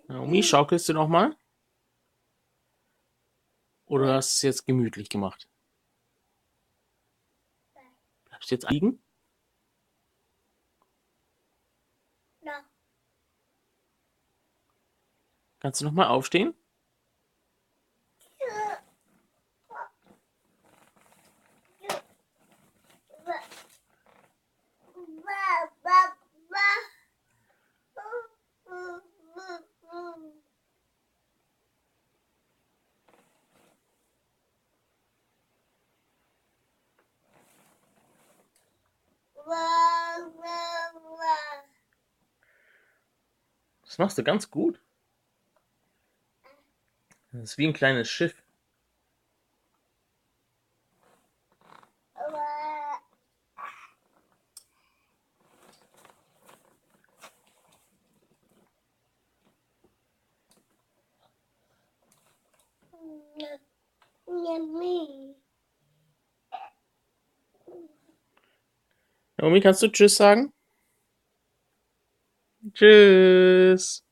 Naomi, schaukelst du noch mal? Oder hast du es jetzt gemütlich gemacht? Bleibst du jetzt liegen? Kannst du noch mal aufstehen? Das machst du ganz gut. Das ist wie ein kleines Schiff. Naomi, kannst du Tschüss sagen? Tschüss.